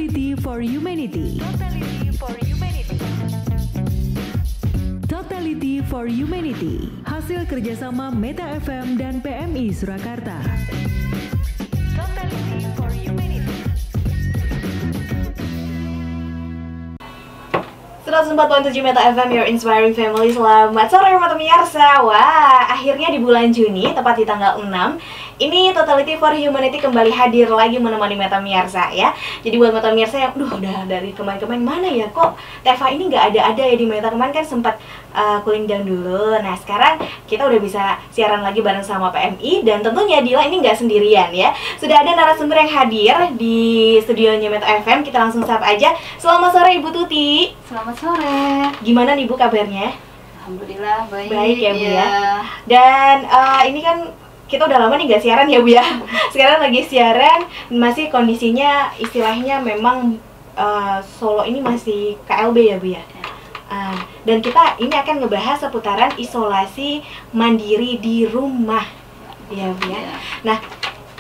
Totality for Humanity. Totality for Humanity. Totality for Humanity. Hasil kerjasama Meta FM dan PMI Surakarta. Totality for Humanity. 104.7 Meta FM, your inspiring family. Selamat sore Mata Miyarsa. Wah, akhirnya di bulan Juni, tepat di tanggal 6, ini Totality for Humanity kembali hadir lagi menemani Meta Miyarsa ya. Jadi buat Meta Miyarsa yang, udah dari kemarin-kemarin mana ya kok Teva ini nggak ada ya di Meta. Kemarin kan sempat cooling down dulu. Nah sekarang kita udah bisa siaran lagi bareng sama PMI. Dan tentunya Dila ini nggak sendirian ya. Sudah ada narasumber yang hadir di studionya Meta FM. Kita langsung sapa aja. Selamat sore Ibu Tuti. Selamat sore. Gimana nih Bu kabarnya? Alhamdulillah baik. Baik ya Bu ya. Dan ini kan kita udah lama nih nggak siaran ya Bu ya. Sekarang lagi siaran, masih kondisinya istilahnya memang Solo ini masih KLB ya Bu ya. Dan kita ini akan ngebahas seputaran isolasi mandiri di rumah ya Bu ya. Nah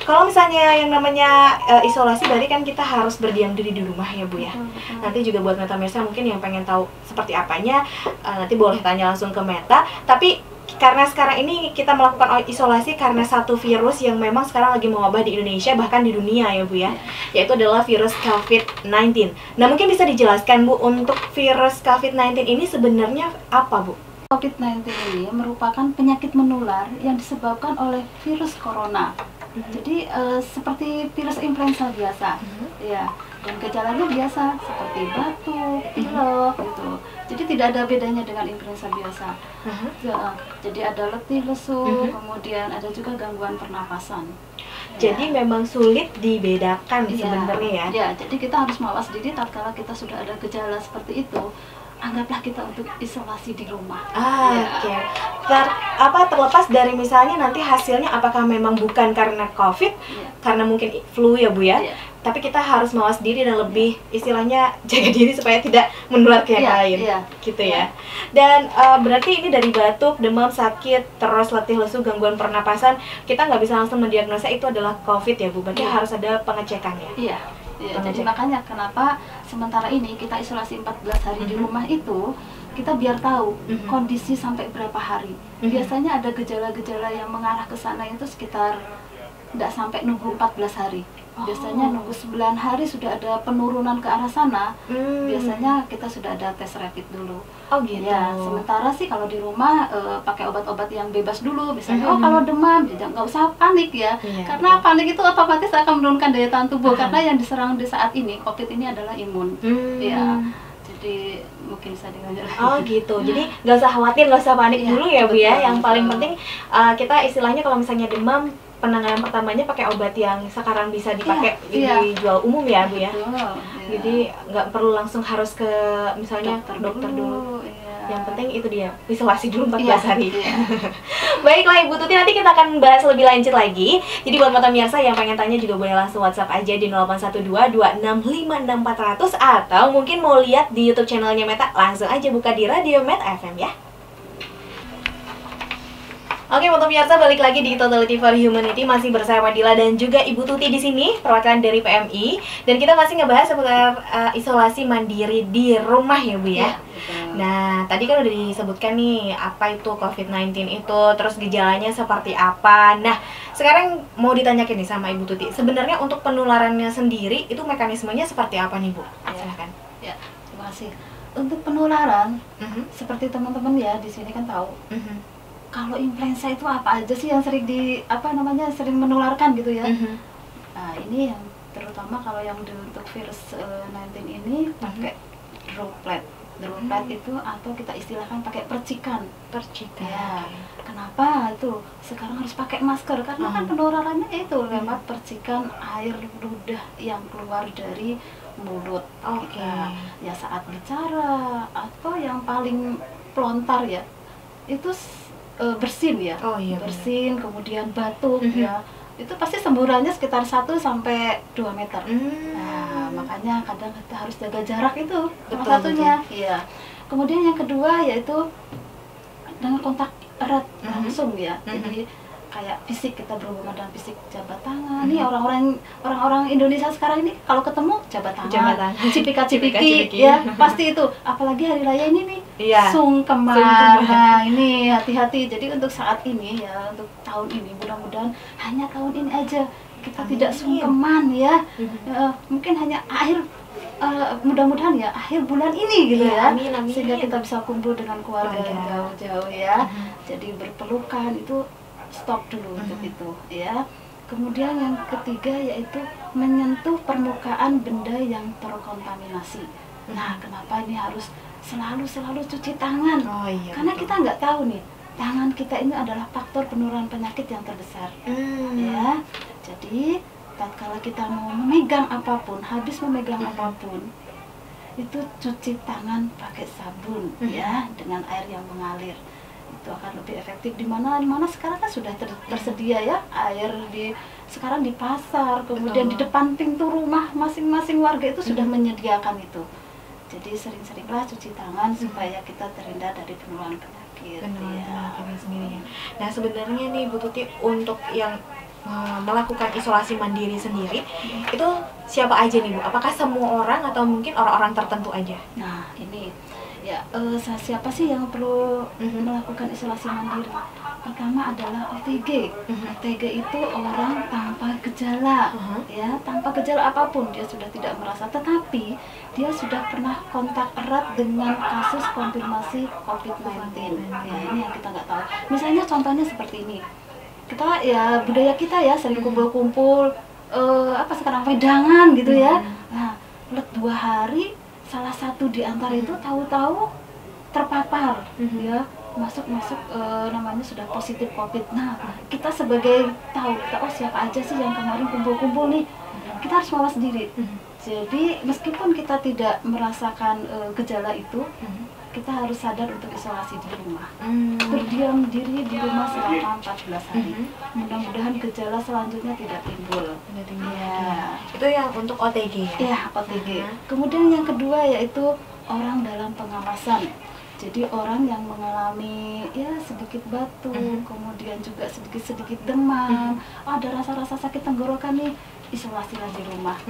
kalau misalnya yang namanya isolasi berarti kan kita harus berdiam diri di rumah ya Bu ya. Nanti juga buat Meta Mirsa mungkin yang pengen tahu seperti apanya, nanti boleh tanya langsung ke Meta. Tapi karena sekarang ini kita melakukan isolasi karena satu virus yang memang sekarang lagi mewabah di Indonesia bahkan di dunia ya Bu ya, yaitu adalah virus COVID-19. Nah mungkin bisa dijelaskan Bu, untuk virus COVID-19 ini sebenarnya apa Bu? COVID-19 ini merupakan penyakit menular yang disebabkan oleh virus corona. Jadi seperti virus influenza biasa, ya. Dan gejalanya biasa seperti batuk, pilek gitu. Jadi tidak ada bedanya dengan influenza biasa. Jadi ada letih, lesu, kemudian ada juga gangguan pernapasan. Jadi memang sulit dibedakan sebenarnya ya. Ya, jadi kita harus mawas diri tatkala kita sudah ada gejala seperti itu. Anggaplah kita untuk isolasi di rumah. Oke. Terlepas dari misalnya nanti hasilnya apakah memang bukan karena COVID, karena mungkin flu ya Bu ya. Tapi kita harus mawas diri dan lebih istilahnya jaga diri supaya tidak menular ke yang lain, gitu ya. Dan berarti ini dari batuk, demam, sakit, terus letih lesu, gangguan pernapasan, kita nggak bisa langsung mendiagnosa itu adalah COVID ya Bu. Berarti harus ada pengecekan ya. Iya. Jadi makanya kenapa sementara ini kita isolasi 14 hari di rumah itu, kita biar tahu kondisi sampai berapa hari. Biasanya ada gejala-gejala yang mengarah ke sana itu sekitar tidak sampai nunggu 14 hari. Biasanya nunggu 9 hari sudah ada penurunan ke arah sana. Biasanya kita sudah ada tes rapid dulu. Oh gitu. Ya, sementara sih kalau di rumah pakai obat-obat yang bebas dulu. Misalnya kalau demam nggak usah panik ya. Karena panik itu otomatis akan menurunkan daya tahan tubuh. Karena yang diserang di saat ini COVID ini adalah imun. Ya. Jadi mungkin bisa dilanjutkan. Oh gitu. Jadi nggak usah khawatir, nggak usah panik dulu ya Bu ya. Yang paling penting kita istilahnya kalau misalnya demam, penanganan pertamanya pakai obat yang sekarang bisa dipakai dijual umum ya Bu ya. Jadi nggak perlu langsung harus ke misalnya dokter dulu. Yang penting itu dia, isolasi dulu 14 hari. Baiklah Ibu Tuti, nanti kita akan bahas lebih lanjut lagi. Jadi buat Mata Miyarsa yang pengen tanya juga boleh langsung WhatsApp aja di 081226566400, atau mungkin mau lihat di YouTube channelnya Meta, langsung aja buka di Radio Meta FM ya. Oke, Mata Miyarsa, balik lagi di Totality for Humanity, masih bersama Dila dan juga Ibu Tuti di sini, perwakilan dari PMI, dan kita masih ngebahas seputar isolasi mandiri di rumah ya Bu ya. Nah, tadi kan udah disebutkan nih apa itu COVID-19 itu, terus gejalanya seperti apa. Nah, sekarang mau ditanyakan nih sama Ibu Tuti, sebenarnya untuk penularannya sendiri itu mekanismenya seperti apa nih Bu? Silakan. Ya, terima kasih. Untuk penularan, seperti teman-teman ya di sini kan tahu. Kalau influenza itu apa aja sih yang sering sering menularkan gitu ya. Nah ini yang terutama kalau yang untuk virus 19 ini pakai droplet itu, atau kita istilahkan pakai percikan. Ya. Kenapa itu sekarang harus pakai masker? Karena kan penularannya itu lewat percikan air ludah yang keluar dari mulut. Ya saat bicara, atau yang paling pelontar ya itu bersin ya, bersin, kemudian batuk ya, itu pasti semburannya sekitar 1-2 meter. Nah, makanya kadang kita harus jaga jarak itu, salah satunya. Iya. Kemudian yang kedua yaitu dengan kontak erat langsung ya. Jadi kayak fisik, kita berhubungan dengan fisik, jabat tangan. Nih orang-orang Indonesia sekarang ini kalau ketemu jabat tangan, cipika-cipiki ya, pasti itu. Apalagi hari raya ini nih, sungkeman. Nah, ini hati-hati. Jadi untuk saat ini ya, untuk tahun ini mudah-mudahan hanya tahun ini aja kita tidak sungkeman ya. Mungkin hanya akhir mudah-mudahan ya akhir bulan ini gitu ya. Amin. Sehingga kita bisa kumpul dengan keluarga yang jauh-jauh ya. Jadi berpelukan itu stop dulu untuk itu ya. Kemudian yang ketiga yaitu menyentuh permukaan benda yang terkontaminasi. Nah, kenapa ini harus selalu cuci tangan? Karena kita nggak tahu nih, tangan kita ini adalah faktor penularan penyakit yang terbesar. Ya. Jadi kalau kita mau memegang apapun, habis memegang apapun, itu cuci tangan pakai sabun ya, dengan air yang mengalir. Itu akan lebih efektif. Di mana sekarang kan sudah tersedia ya air sekarang di pasar, kemudian di depan pintu rumah masing-masing warga itu sudah menyediakan itu. Jadi sering-seringlah cuci tangan supaya kita terhindar dari penularan penyakit. Nah, sebenarnya nih Bu Tuti, untuk yang melakukan isolasi mandiri sendiri itu siapa aja nih Bu? Apakah semua orang atau mungkin orang-orang tertentu aja? Nah, ini ya siapa sih yang perlu melakukan isolasi mandiri? Pertama adalah OTG. OTG itu orang tanpa gejala, ya, tanpa gejala apapun, dia sudah tidak merasa, tetapi dia sudah pernah kontak erat dengan kasus konfirmasi COVID-19. Ya, ini yang kita nggak tahu. Misalnya contohnya seperti ini. Kita ya budaya kita ya sering kumpul-kumpul sekarang wedangan gitu ya. Nah, 2 hari salah satu di antara itu tahu-tahu terpapar ya, masuk namanya sudah positif COVID. Nah, kita sebagai tahu siapa aja sih yang kemarin kumpul-kumpul nih, kita harus mawas diri. Jadi meskipun kita tidak merasakan gejala itu, kita harus sadar untuk isolasi di rumah, berdiam diri di rumah selama 14 hari. Mudah-mudahan gejala selanjutnya tidak timbul. Ya. Itu yang untuk OTG ya? Ya, OTG. Kemudian yang kedua yaitu orang dalam pengawasan. Jadi orang yang mengalami ya sedikit batuk, kemudian juga sedikit demam, ada rasa-rasa sakit tenggorokan nih, isolasilah di rumah.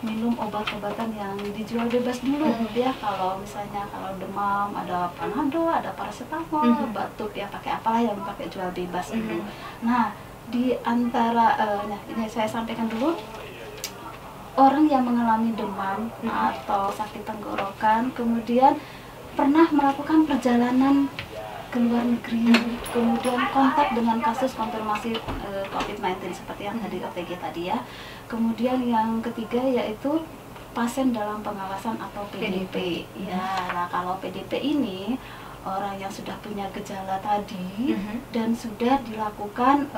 Minum obat-obatan yang dijual bebas dulu ya. Kalau misalnya kalau demam ada Panadol, ada paracetamol, batuk ya pakai apalah yang pakai jual bebas dulu. Nah, di antara ini saya sampaikan dulu, orang yang mengalami demam atau sakit tenggorokan, kemudian pernah melakukan perjalanan ke luar negeri, kemudian kontak dengan kasus konfirmasi COVID-19 seperti yang tadi OTG tadi ya. Kemudian yang ketiga yaitu pasien dalam pengawasan atau PDP. Ya, nah kalau PDP ini orang yang sudah punya gejala tadi dan sudah dilakukan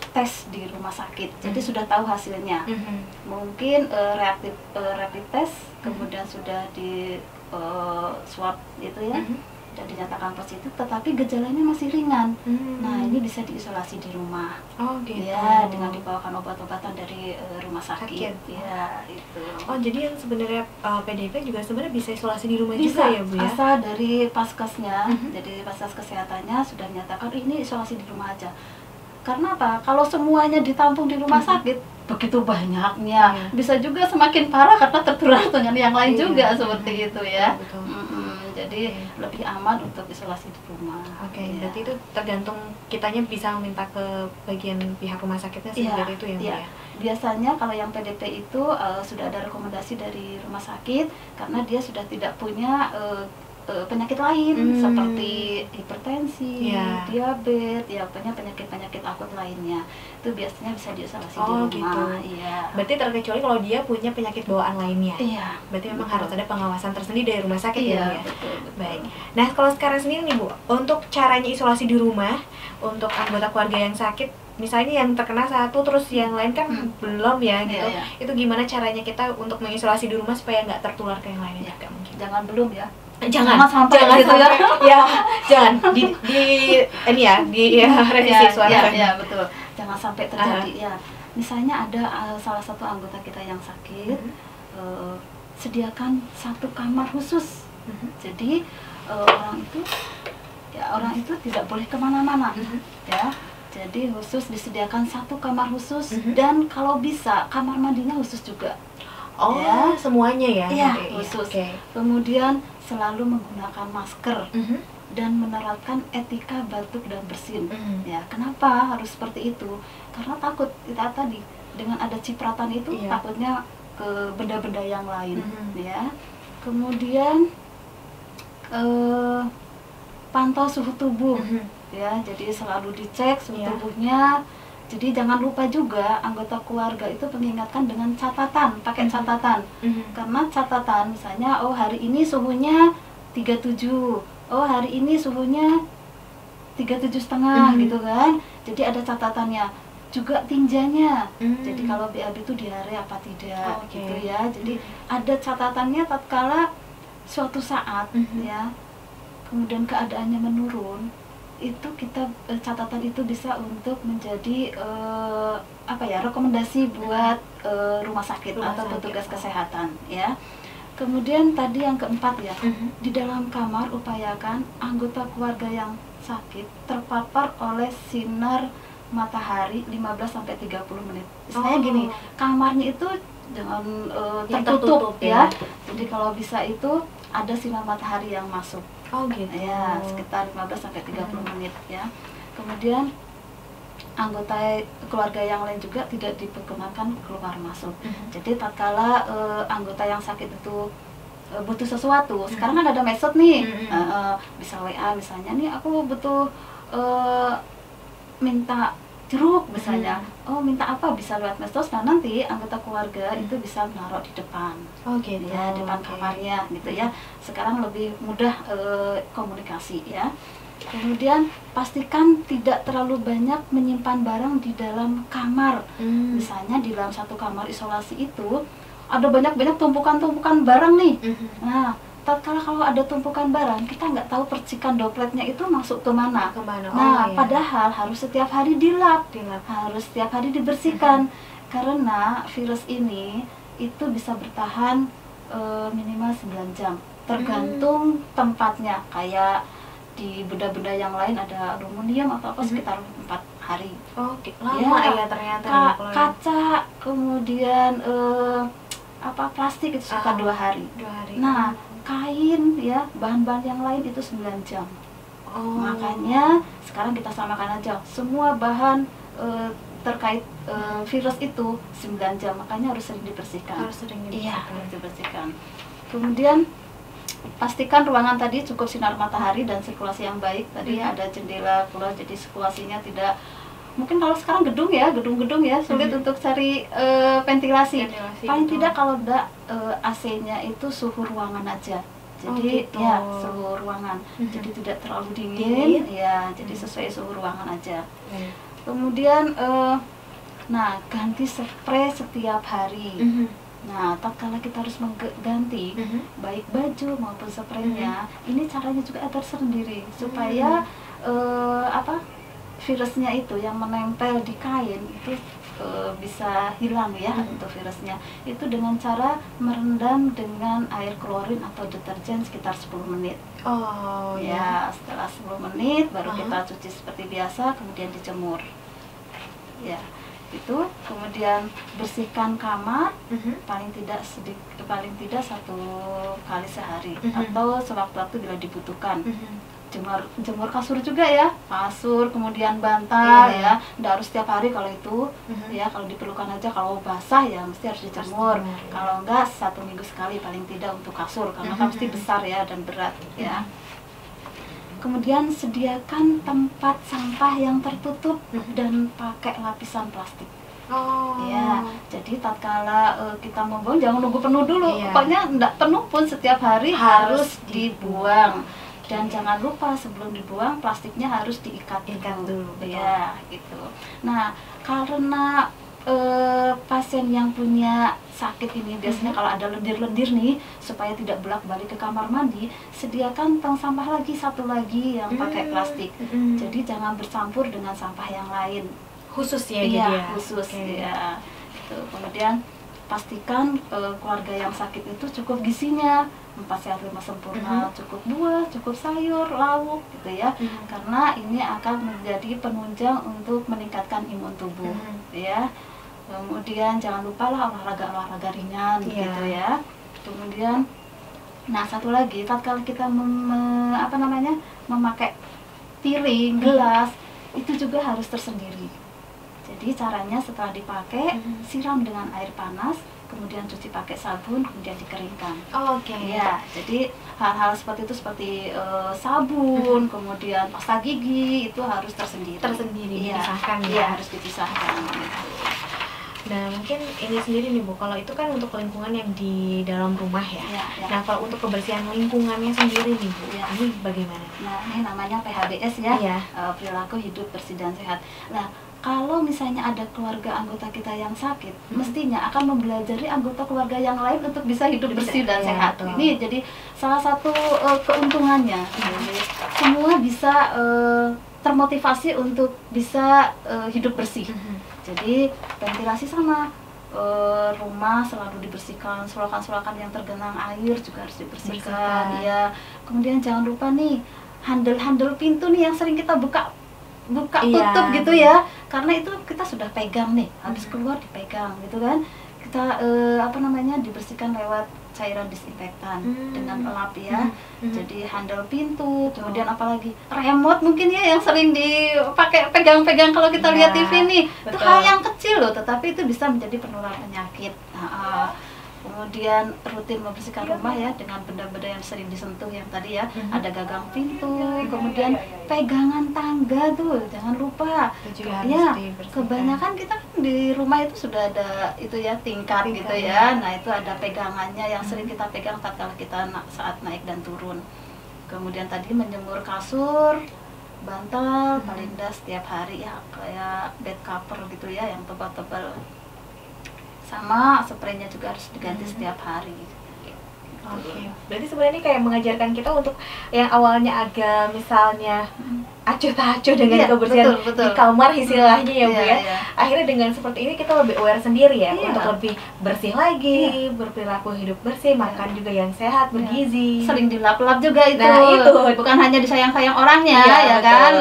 tes di rumah sakit, jadi sudah tahu hasilnya. Mungkin rapid test, kemudian sudah di swab gitu ya, dan dinyatakan positif, tetapi gejalanya masih ringan. Nah, ini bisa diisolasi di rumah. Oh gitu. Ya, dengan dibawakan obat-obatan dari rumah sakit. Ya, itu. Oh, jadi yang sebenarnya PDP juga sebenarnya bisa isolasi di rumah Bisa, juga ya Bu ya? asal dari paskesnya, jadi fasilitas kesehatannya sudah menyatakan ini isolasi di rumah aja. Karena apa? Kalau semuanya ditampung di rumah sakit, begitu banyaknya, bisa juga semakin parah karena tertular dengan yang lain juga seperti itu ya. Betul. Jadi lebih aman untuk isolasi di rumah. Oke, berarti itu tergantung kitanya bisa meminta ke bagian pihak rumah sakitnya sendiri itu ya Bu ya? Biasanya kalau yang PDP itu sudah ada rekomendasi dari rumah sakit karena dia sudah tidak punya penyakit lain seperti hipertensi, diabetes, ya punya penyakit-penyakit akut lainnya. Itu biasanya bisa diisolasi di rumah. Gitu. Iya. Berarti terkecuali kalau dia punya penyakit bawaan lainnya. Iya. Berarti memang harus ada pengawasan tersendiri dari rumah sakit ya Bu ya? Betul. Baik. Nah, kalau sekarang sendiri nih Bu, untuk caranya isolasi di rumah untuk anggota keluarga yang sakit, misalnya yang terkena satu terus yang lain kan belum ya gitu. Itu gimana caranya kita untuk mengisolasi di rumah supaya nggak tertular ke yang lainnya juga mungkin? Jangan belum ya. Jangan sampai gitu ya. Ya, jangan di ini ya, di revisi suara. Ya, betul. Jangan sampai terjadi ya. Misalnya ada salah satu anggota kita yang sakit, sediakan satu kamar khusus. Jadi orang itu tidak boleh kemana-mana, ya. Jadi khusus disediakan satu kamar khusus dan kalau bisa kamar mandinya khusus juga. Oh, Ya. semuanya ya? Iya, Iya, khusus. oke. Kemudian selalu menggunakan masker dan menerapkan etika batuk dan bersin. Ya, kenapa harus seperti itu? Karena takut kita tadi dengan ada cipratan itu takutnya ke benda-benda yang lain, ya. Kemudian pantau suhu tubuh, ya. Jadi selalu dicek suhu tubuhnya. Jadi jangan lupa juga anggota keluarga itu mengingatkan dengan catatan, pakai catatan. Karena catatan misalnya, oh hari ini suhunya 37, oh hari ini suhunya 37,5 gitu kan. Jadi ada catatannya. Juga tinjanya. Jadi kalau BAB itu diare apa tidak gitu ya. Jadi ada catatannya tatkala suatu saat ya. Kemudian keadaannya menurun, itu kita catatan itu bisa untuk menjadi rekomendasi buat rumah sakit atau petugas kesehatan ya. Kemudian tadi yang keempat ya, di dalam kamar upayakan anggota keluarga yang sakit terpapar oleh sinar matahari 15-30 menit. Misalnya gini, kamarnya itu jangan tertutup ya. Jadi kalau bisa itu ada sinar matahari yang masuk. Oh gitu. Ya, sekitar 15-30 menit ya. Kemudian anggota keluarga yang lain juga tidak dipergunakan keluar masuk. Jadi tatkala anggota yang sakit itu butuh sesuatu, sekarang kan ada medsos nih, bisa WA misalnya, nih aku butuh minta jeruk misalnya, oh minta apa, bisa lewat medsos. Nah nanti anggota keluarga itu bisa menaruh di depan, gitu ya, depan kamarnya gitu ya. Sekarang lebih mudah komunikasi ya. Kemudian pastikan tidak terlalu banyak menyimpan barang di dalam kamar. Misalnya di dalam satu kamar isolasi itu ada banyak-banyak tumpukan-tumpukan barang nih. Nah, tatkala kalau ada tumpukan barang, kita nggak tahu percikan dropletnya itu masuk kemana. Nah, padahal harus setiap hari dilap, harus setiap hari dibersihkan. Karena virus ini itu bisa bertahan minimal 9 jam. Tergantung tempatnya, kayak di benda-benda yang lain ada aluminium atau apa sekitar 4 hari. Lama ya ternyata. Kaca, kemudian plastik itu sekitar 2 hari. Nah, kain ya, bahan-bahan yang lain itu 9 jam. Makanya sekarang kita samakan aja semua bahan terkait virus itu 9 jam, makanya harus sering dibersihkan. Iya, harus dibersihkan. Kemudian pastikan ruangan tadi cukup sinar matahari dan sirkulasi yang baik. Tadi ada jendela keluar, jadi sirkulasinya tidak, mungkin kalau sekarang gedung ya, gedung-gedung ya sulit untuk cari ventilasi. Paling tidak kalau enggak AC-nya itu suhu ruangan aja. Jadi ya suhu ruangan. Jadi tidak terlalu dingin ya, jadi sesuai suhu ruangan aja. Kemudian ganti spray setiap hari. Nah, tatkala kita harus mengganti baik baju maupun spraynya, ini caranya juga agar sendiri supaya virusnya itu yang menempel di kain itu bisa hilang ya untuk virusnya. Itu dengan cara merendam dengan air klorin atau deterjen sekitar 10 menit. Ya, setelah 10 menit baru kita cuci seperti biasa, kemudian dijemur. Ya. Itu kemudian bersihkan kamar paling tidak 1 kali sehari atau sewaktu-waktu bila dibutuhkan. Jemur kasur juga ya, kasur kemudian bantal ya, nggak harus setiap hari kalau itu ya, kalau diperlukan aja. Kalau basah ya mesti harus dijemur, kalau enggak 1 minggu sekali paling tidak untuk kasur, karena kan mesti besar ya dan berat ya. Kemudian sediakan tempat sampah yang tertutup dan pakai lapisan plastik. Ya, jadi tatkala kita membuang jangan nunggu penuh dulu. Pokoknya enggak penuh pun setiap hari harus dibuang. Dan jangan lupa sebelum dibuang plastiknya harus diikat dulu. Ya, gitu. Nah, karena pasien yang punya sakit ini biasanya kalau ada lendir-lendir nih, supaya tidak bolak-balik ke kamar mandi, sediakan tong sampah lagi, satu lagi yang pakai plastik. Jadi jangan bercampur dengan sampah yang lain. Khusus ya? Iya, khusus ya. Kemudian pastikan keluarga yang sakit itu cukup gizinya, 4 sehat 5 sempurna, cukup buah, cukup sayur, lauk gitu ya. Karena ini akan menjadi penunjang untuk meningkatkan imun tubuh ya. Kemudian jangan lupa lah olahraga ringan gitu ya. Kemudian nah satu lagi, tatkala kita memakai piring, gelas, itu juga harus tersendiri. Jadi caranya setelah dipakai, siram dengan air panas, kemudian cuci pakai sabun, kemudian dikeringkan. Oke. Ya, jadi hal-hal seperti itu seperti sabun, kemudian pasta gigi itu harus tersendiri. Dipisahkan ya. Iya, harus dipisahkan. Nah, mungkin ini sendiri nih Bu, kalau itu kan untuk lingkungan yang di dalam rumah ya. Nah, kalau untuk kebersihan lingkungannya sendiri nih Bu, ini bagaimana? Nah, ini namanya PHBS ya, perilaku hidup bersih dan sehat. Nah, kalau misalnya ada keluarga anggota kita yang sakit, mestinya akan mempelajari anggota keluarga yang lain untuk bisa hidup bersih dan sehat. Ini jadi salah satu keuntungannya. Jadi, semua bisa termotivasi untuk bisa hidup bersih. Jadi ventilasi sama, rumah selalu dibersihkan, solokan-solokan yang tergenang air juga harus dibersihkan. Ya. Kemudian jangan lupa nih handle pintu nih yang sering kita buka tutup gitu ya, karena itu kita sudah pegang nih, habis keluar dipegang gitu kan, kita dibersihkan lewat cairan disinfektan dengan elap ya. Jadi handle pintu, kemudian apalagi remote mungkin ya yang sering dipakai pegang-pegang kalau kita lihat TV nih, itu hal yang kecil loh, tetapi itu bisa menjadi penular penyakit. Kemudian rutin membersihkan rumah ya dengan benda-benda yang sering disentuh yang tadi ya, ada gagang pintu, kemudian pegangan tangga tuh jangan lupa ya. Kebanyakan kita kan di rumah itu sudah ada itu ya, tingkat gitu ya. Nah itu ada pegangannya yang sering kita pegang tatkala kita saat naik dan turun. Kemudian tadi menjemur kasur, bantal paling dah setiap hari ya, kayak bed cover gitu ya yang tebal-tebal. Sama spraynya juga harus diganti setiap hari. Oke. Berarti sebenarnya kayak mengajarkan kita untuk yang awalnya agak misalnya acuh tak acuh dengan kebersihan betul. di kamar istilahnya ya Bu ya. Iya. Akhirnya dengan seperti ini kita lebih aware sendiri ya untuk lebih bersih lagi, berperilaku hidup bersih, makan juga yang sehat, bergizi. Sering dilap-lap juga itu. Nah, itu bukan hanya disayang-sayang orangnya ya kan.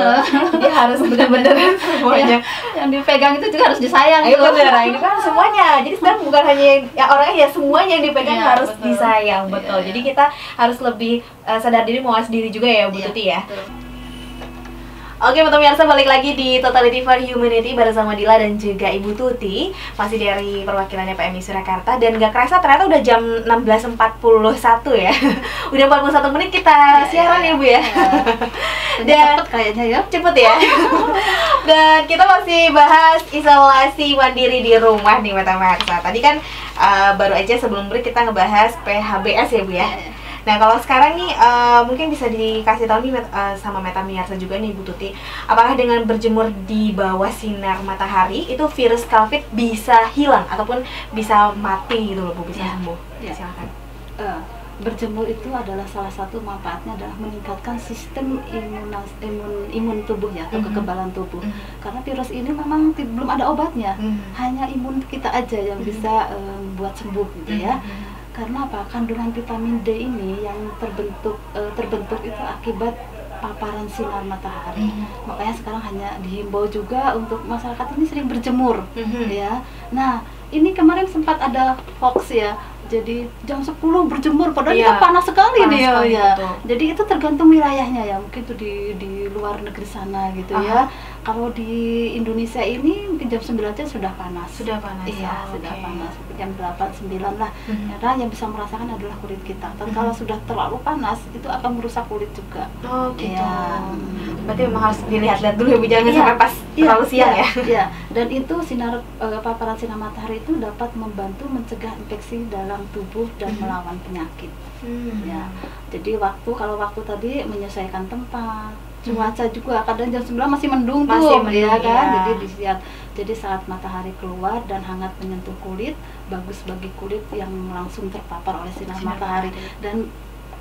Dia harus benar-benar semuanya. Yang dipegang itu juga harus disayang. Ayo benar, ini kan semuanya. Jadi sekarang bukan hanya yang orangnya ya, semuanya yang dipegang harus disayang, betul. Jadi kita harus lebih sadar diri, mawas diri juga ya Bu Tuti ya. Oke, pemirsa, balik lagi di Totality for Humanity bersama Dila dan juga Ibu Tuti. Masih dari perwakilannya PMI Surakarta. Dan gak kerasa ternyata udah jam 16.41 ya. Udah 41 menit kita siaran ya Bu ya. Dan cepet kayaknya ya. Cepet ya. Dan kita masih bahas isolasi mandiri di rumah nih pemirsa. Tadi kan baru aja sebelum break kita ngebahas PHBS ya Bu ya. Nah kalau sekarang nih mungkin bisa dikasih tahu nih sama Meta Miyarsa juga nih Bu Tuti, apakah dengan berjemur di bawah sinar matahari itu virus COVID bisa hilang ataupun bisa mati gitu loh Bu, bisa sembuh? Silakan. Berjemur itu adalah salah satu manfaatnya adalah meningkatkan sistem imun tubuh ya, atau kekebalan tubuh. Karena virus ini memang belum ada obatnya, hanya imun kita aja yang bisa buat sembuh gitu ya. Karena apa? Kandungan vitamin D ini yang terbentuk itu akibat paparan sinar matahari. Makanya sekarang hanya dihimbau juga untuk masyarakat ini sering berjemur ya. Nah, ini kemarin sempat ada hoax ya. Jadi jam 10 berjemur padahal itu panas sekali nih ya. Jadi itu tergantung wilayahnya ya. Mungkin itu di luar negeri sana gitu ya. Kalau di Indonesia ini mungkin jam 9 aja sudah panas. Sudah panas. Iya, sudah panas. Jam 8 9 lah. Karena yang bisa merasakan adalah kulit kita. Dan kalau sudah terlalu panas itu akan merusak kulit juga. Oh, gitu. Ya. Berarti memang harus dilihat-lihat dulu ya Bu, jangan sampai pas terlalu siang ya. Iya. Dan itu paparan sinar matahari itu dapat membantu mencegah infeksi dalam tubuh dan melawan penyakit. Ya. Jadi kalau waktu tadi menyesuaikan tempat, cuaca juga kadang jam 9 masih mendung tuh ya kan. Jadi dilihat. Jadi saat matahari keluar dan hangat menyentuh kulit, bagus bagi kulit yang langsung terpapar oleh sinar matahari. Dan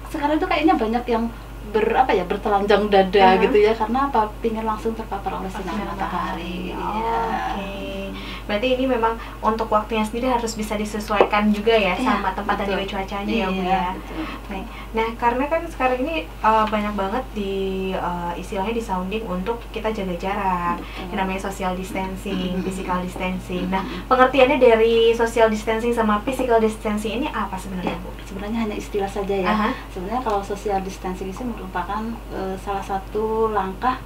sekarang itu kayaknya banyak yang bertelanjang dada gitu ya, karena apa? Pingin langsung terpapar oleh sinar matahari. Oke. Berarti ini memang untuk waktunya sendiri harus bisa disesuaikan juga ya sama tempat dan juga cuacanya ya Bu ya. Baik. Nah, karena kan sekarang ini banyak banget di istilahnya di sounding untuk kita jaga jarak, yang namanya social distancing, physical distancing. Nah, pengertiannya dari social distancing sama physical distancing ini apa sebenarnya Bu? Sebenarnya hanya istilah saja ya. Sebenarnya kalau social distancing itu merupakan salah satu langkah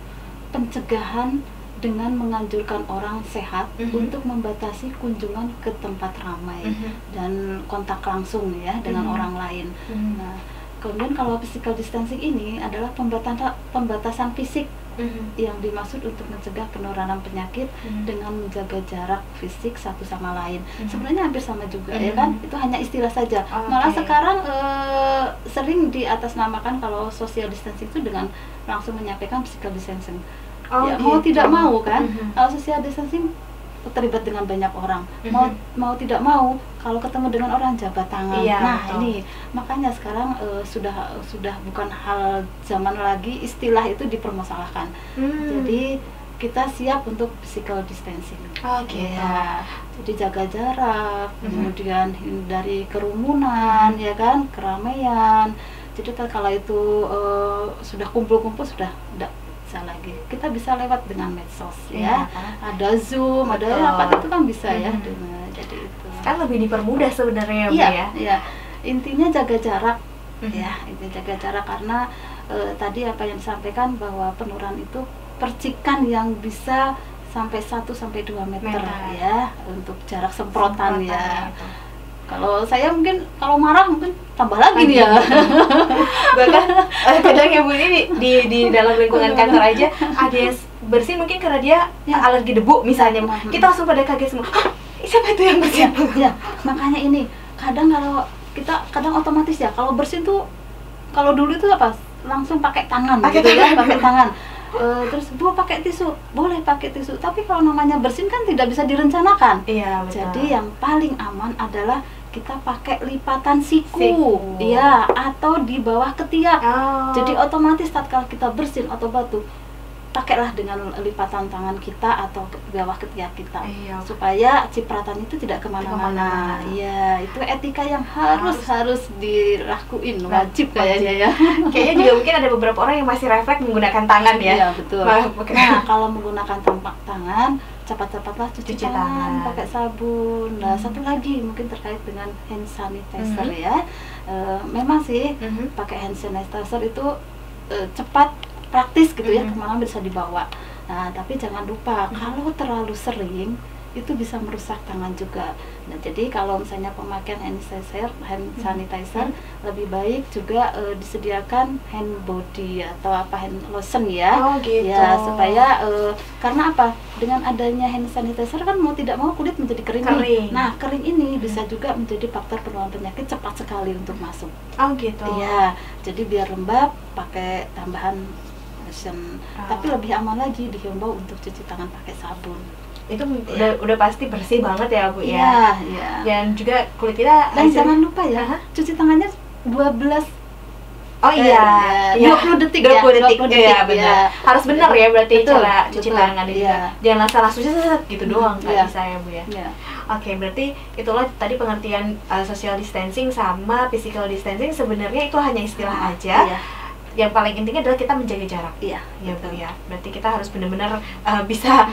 pencegahan dengan menganjurkan orang sehat untuk membatasi kunjungan ke tempat ramai dan kontak langsung ya dengan orang lain. Nah, kemudian kalau physical distancing ini adalah pembatasan fisik yang dimaksud untuk mencegah penularan penyakit dengan menjaga jarak fisik satu sama lain. Sebenarnya hampir sama juga ya kan, itu hanya istilah saja. Malah sekarang sering diatasnamakan kalau social distancing itu dengan langsung menyampaikan physical distancing. Ya, mau tidak mau kan, kalau social distancing terlibat dengan banyak orang, mau tidak mau kalau ketemu dengan orang jabat tangan. Ini makanya sekarang sudah bukan hal zaman lagi istilah itu dipermasalahkan. Jadi kita siap untuk physical distancing. Ya, jadi jaga jarak, kemudian hindari kerumunan, ya kan, keramaian. Jadi kalau itu sudah kumpul-kumpul sudah tidak lagi, kita bisa lewat dengan medsos ya, ada Zoom, ada apa itu kan bisa ya. Jadi itu kan lebih dipermudah sebenarnya Bu ya. Intinya jaga jarak ya, intinya jaga jarak karena tadi apa yang disampaikan bahwa penularan itu percikan yang bisa sampai 1-2 meter ya untuk jarak semprotan ya. Kalau saya mungkin kalau marah mungkin tambah lagi nih ya. Bahkan kadang ya Bu ini di dalam lingkungan kantor aja ada yang bersin mungkin karena dia alergi debu misalnya. Kita langsung pada kaget semua. Siapa itu yang bersin? Ya, makanya ini kadang kalau kita otomatis ya kalau bersin tuh kalau dulu itu apa? Langsung pakai tangan pakai tangan. Terus Bu pakai tisu, boleh pakai tisu. Tapi kalau namanya bersin kan tidak bisa direncanakan. Iya, betul. Jadi yang paling aman adalah kita pakai lipatan siku. Ya, atau di bawah ketiak. Jadi otomatis tatkala kita bersin atau batuk, pakailah dengan lipatan tangan kita atau di bawah ketiak kita, supaya cipratan itu tidak kemana-mana. Iya, itu etika yang harus dilakuin, wajib kayaknya ya. Kayaknya juga mungkin ada beberapa orang yang masih refleks menggunakan tangan ya. Iya, betul. Nah, kalau menggunakan tangan, cepat-cepatlah cuci tangan pakai sabun. Nah, satu lagi mungkin terkait dengan hand sanitizer ya. Memang sih pakai hand sanitizer itu cepat, praktis gitu ya, kemana bisa dibawa. Nah, tapi jangan lupa kalau terlalu sering itu bisa merusak tangan juga. Nah, jadi kalau misalnya pemakaian hand sanitizer lebih baik juga disediakan hand body atau hand lotion ya. Ya, supaya karena apa? Dengan adanya hand sanitizer kan mau tidak mau kulit menjadi kering. Nah, kering ini bisa juga menjadi faktor penularan penyakit cepat sekali untuk masuk. Iya, jadi biar lembab pakai tambahan lotion. Tapi lebih aman lagi dihimbau untuk cuci tangan pakai sabun. Itu udah pasti bersih banget ya Bu ya. Dan juga kulit kita dan jangan lupa ya, cuci tangannya 12 20 detik ya, benar. Harus benar ya berarti cara cuci tangan juga. Jangan salah cuci gitu doang nggak bisa ya Bu ya. Oke, berarti itulah tadi pengertian social distancing sama physical distancing. Sebenarnya itu hanya istilah aja. Yang paling intinya adalah kita menjaga jarak. Ya Bu ya. Berarti kita harus benar-benar bisa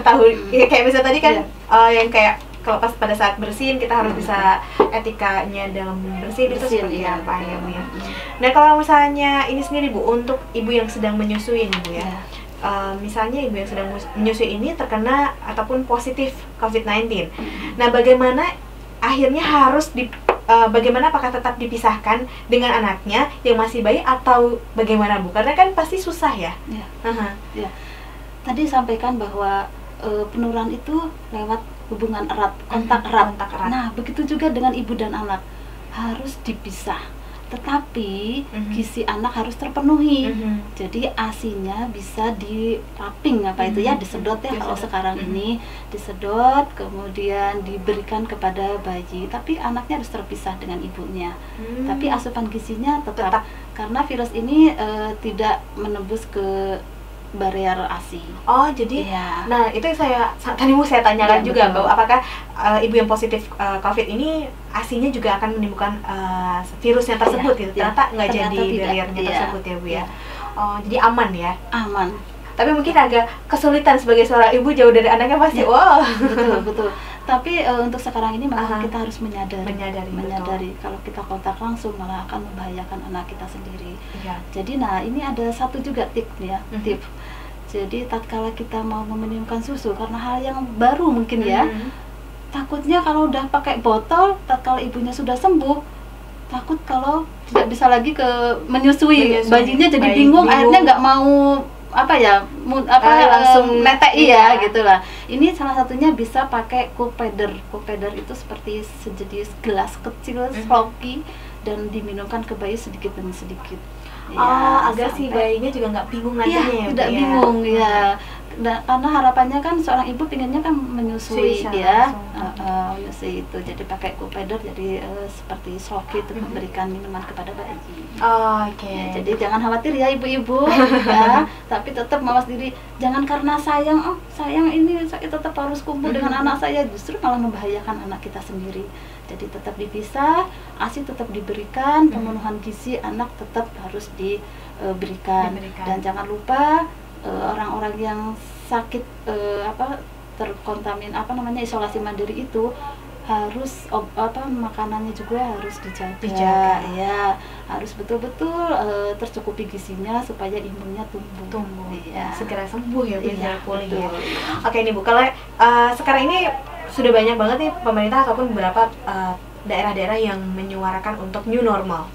tahu kayak misalnya tadi kan yang kayak kalau pas pada saat bersin kita harus bisa etikanya dalam bersin itu seperti apa ya Bu ya. Nah, kalau misalnya ini sendiri Bu, untuk ibu yang sedang menyusui nih Bu ya. Misalnya ibu yang sedang menyusui ini terkena ataupun positif COVID-19. Nah, bagaimana akhirnya harus bagaimana, apakah tetap dipisahkan dengan anaknya yang masih bayi atau bagaimana Bu? Karena kan pasti susah ya. Tadi sampaikan bahwa penularan itu lewat hubungan erat, kontak erat. Nah, begitu juga dengan ibu dan anak harus dipisah. Tetapi gizi anak harus terpenuhi. Jadi ASI-nya bisa dipaping disedot ya kalau sekarang ini disedot kemudian diberikan kepada bayi. Tapi anaknya harus terpisah dengan ibunya. Tapi asupan gizinya tetap karena virus ini tidak menembus ke barrier ASI. Oh, jadi Iya. nah itu tadi mau saya tanyakan Iya, juga betul. bahwa apakah ibu yang positif COVID ini ASI-nya juga akan menimbulkan virusnya tersebut Iya, gitu. iya. Ternyata nggak Ternyata jadi tidak. barriernya Iya, tersebut ya Bu ya. iya. Oh, jadi aman ya. Aman. Tapi mungkin agak kesulitan sebagai seorang ibu jauh dari anaknya pasti. Ya. Wow. Betul, betul. Tapi untuk sekarang ini memang Aha. kita harus Menyadari, kalau kita kontak langsung malah akan membahayakan anak kita sendiri. Iya. Jadi nah ini ada satu juga tip nih ya, tip. Jadi tatkala kita mau meminumkan susu karena hal yang baru mungkin ya, takutnya kalau udah pakai botol, tatkala ibunya sudah sembuh, takut kalau tidak bisa lagi menyusui. Bayinya jadi bingung, akhirnya nggak mau langsung netei ya gitulah. Ini salah satunya bisa pakai Copeder. Copeder itu seperti sejenis gelas kecil sloki dan diminumkan ke bayi sedikit demi sedikit. Agar si bayinya juga nggak bingung nantinya ya, tidak bingung ya. Karena harapannya kan seorang ibu pinginnya kan menyusui ya, menyusui itu. Jadi pakai Copeder, jadi seperti sloki itu memberikan minuman kepada bayi. Oke. Ya, jadi jangan khawatir ya ibu-ibu ya, tapi tetap mawas diri. Jangan karena sayang, sayang ini saya tetap harus kumpul dengan anak saya, justru malah membahayakan anak kita sendiri. Jadi tetap dipisah, ASI tetap diberikan, pemenuhan gizi anak tetap harus diberikan. Dan jangan lupa orang-orang yang sakit terkontamin isolasi mandiri itu harus makanannya juga harus dijaga. Ya, harus betul-betul tercukupi gizinya supaya imunnya tumbuh. Ya, segera sembuh ya, segera pulih ya. Oke nih Bu, kalau sekarang ini sudah banyak banget nih pemerintah ataupun beberapa daerah-daerah yang menyuarakan untuk new normal.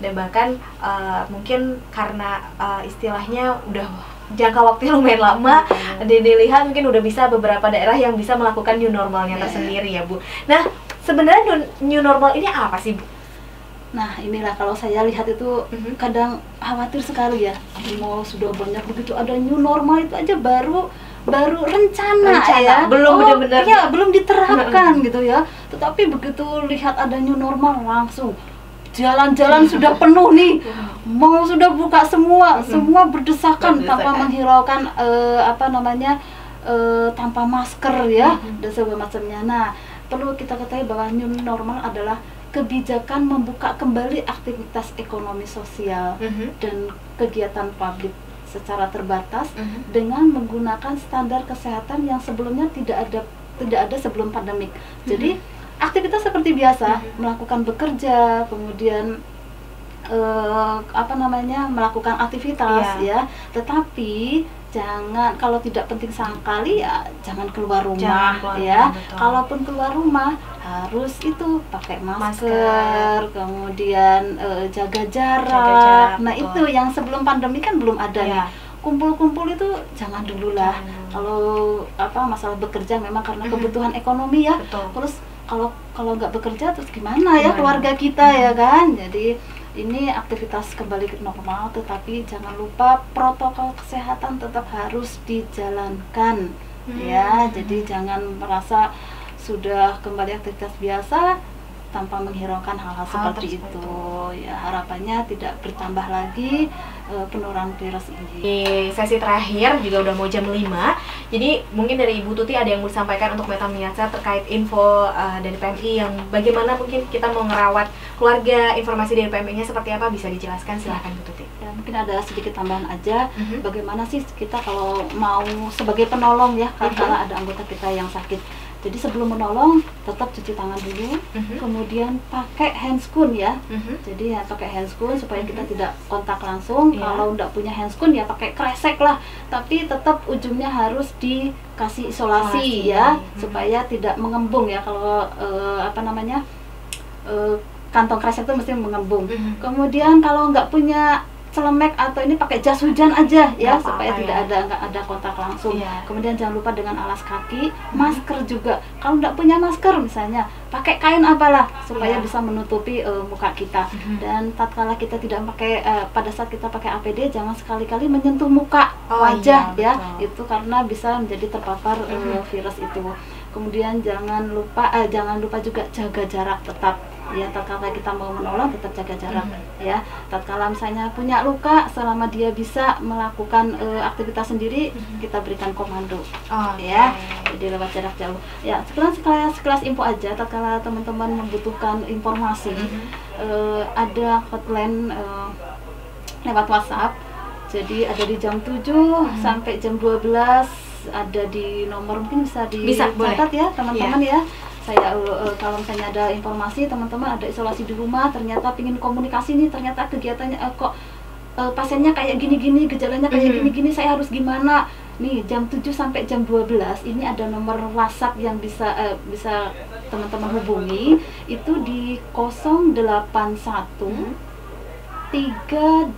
Dan bahkan mungkin karena istilahnya udah jangka waktu yang lumayan lama, dilihat mungkin udah bisa beberapa daerah yang bisa melakukan new normalnya tersendiri ya Bu. Nah, sebenarnya new normal ini apa sih Bu? Nah inilah kalau saya lihat itu kadang khawatir sekali ya, mau sudah banyak begitu ada new normal itu aja baru rencana ya, belum benar-benar ya belum diterapkan gitu ya. Tetapi begitu lihat ada new normal langsung jalan-jalan sudah penuh nih, mau sudah buka semua berdesakan tanpa menghiraukan tanpa masker ya dan segala macamnya. Nah perlu kita ketahui bahwa new normal adalah kebijakan membuka kembali aktivitas ekonomi sosial dan kegiatan publik secara terbatas dengan menggunakan standar kesehatan yang sebelumnya tidak ada sebelum pandemik. Jadi aktivitas seperti biasa, melakukan bekerja, kemudian melakukan aktivitas ya. Tetapi jangan, kalau tidak penting sekali ya jangan keluar rumah ya. Kalaupun keluar rumah harus itu pakai masker. Kemudian jaga jarak. Nah itu yang sebelum pandemi kan belum ada nih. Kumpul-kumpul itu jangan dulu lah. Kalau masalah bekerja memang karena kebutuhan ekonomi ya. Terus kalau nggak bekerja terus gimana ya keluarga kita ya kan. Jadi ini aktivitas kembali ke normal, tetapi jangan lupa protokol kesehatan tetap harus dijalankan ya. Jadi jangan merasa sudah kembali aktivitas biasa tanpa menghiraukan hal-hal seperti itu ya. Harapannya tidak bertambah lagi penularan virus ini. Di sesi terakhir juga udah mau jam 5. Jadi mungkin dari Ibu Tuti ada yang mau disampaikan untuk Meta Miasa terkait info dari PMI yang bagaimana mungkin kita mau ngerawat keluarga, informasi dari PMI-nya seperti apa, bisa dijelaskan, silahkan Bu Tuti. Ya, mungkin ada sedikit tambahan aja, bagaimana sih kita kalau mau sebagai penolong ya, kalau ada anggota kita yang sakit. Jadi sebelum menolong tetap cuci tangan dulu, kemudian pakai handscoon ya. Jadi ya pakai handscoon supaya kita tidak kontak langsung. Kalau nggak punya handscoon ya pakai kresek lah, tapi tetap ujungnya harus dikasih isolasi ya, supaya tidak mengembung ya. Kalau kantong kresek itu mesti mengembung. Kemudian kalau nggak punya celemek atau ini pakai jas hujan aja ya, supaya tidak ada kontak langsung. Kemudian jangan lupa dengan alas kaki, masker juga. Kalau nggak punya masker misalnya pakai kain apalah supaya bisa menutupi muka kita. Dan tatkala kita tidak pakai pada saat kita pakai APD jangan sekali-kali menyentuh muka, wajah ya. Itu karena bisa menjadi terpapar virus itu. Kemudian jangan lupa juga jaga jarak tetap ya tatkala kita mau menolong tetap jaga jarak ya. Tatkala misalnya punya luka, selama dia bisa melakukan aktivitas sendiri, kita berikan komando ya, jadi lewat jarak jauh ya. Sekelas info aja, tatkala teman-teman membutuhkan informasi, ada hotline lewat WhatsApp. Jadi ada di jam 7 sampai jam 12, ada di nomor, mungkin bisa dicatat ya teman-teman ya. Saya kalau misalnya ada informasi teman-teman ada isolasi di rumah, ternyata pingin komunikasi nih, ternyata kegiatannya kok pasiennya kayak gini-gini, gejalanya kayak gini-gini, saya harus gimana? Nih jam 7 sampai jam 12 ini ada nomor WhatsApp yang bisa teman-teman hubungi, itu di 081 381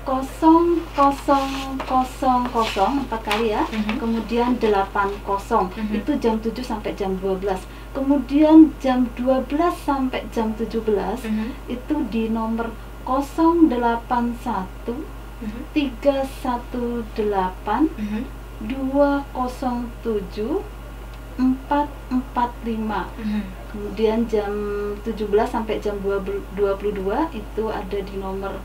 0000 4 kali ya, kemudian 80, itu jam 7 sampai jam 12. Kemudian jam 12 sampai jam 17 itu di nomor 081 318 207 445. Kemudian jam 17 sampai jam 22 itu ada di nomor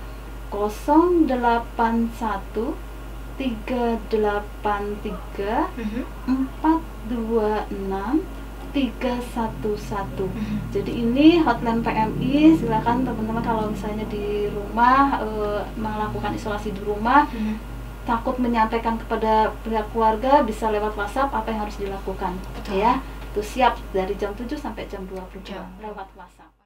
081 383 426 311. Jadi ini hotline PMI. Silakan teman-teman kalau misalnya di rumah melakukan isolasi di rumah, takut menyampaikan kepada pihak keluarga, bisa lewat WhatsApp apa yang harus dilakukan. Ya, itu siap dari jam 7 sampai jam 22 lewat WhatsApp.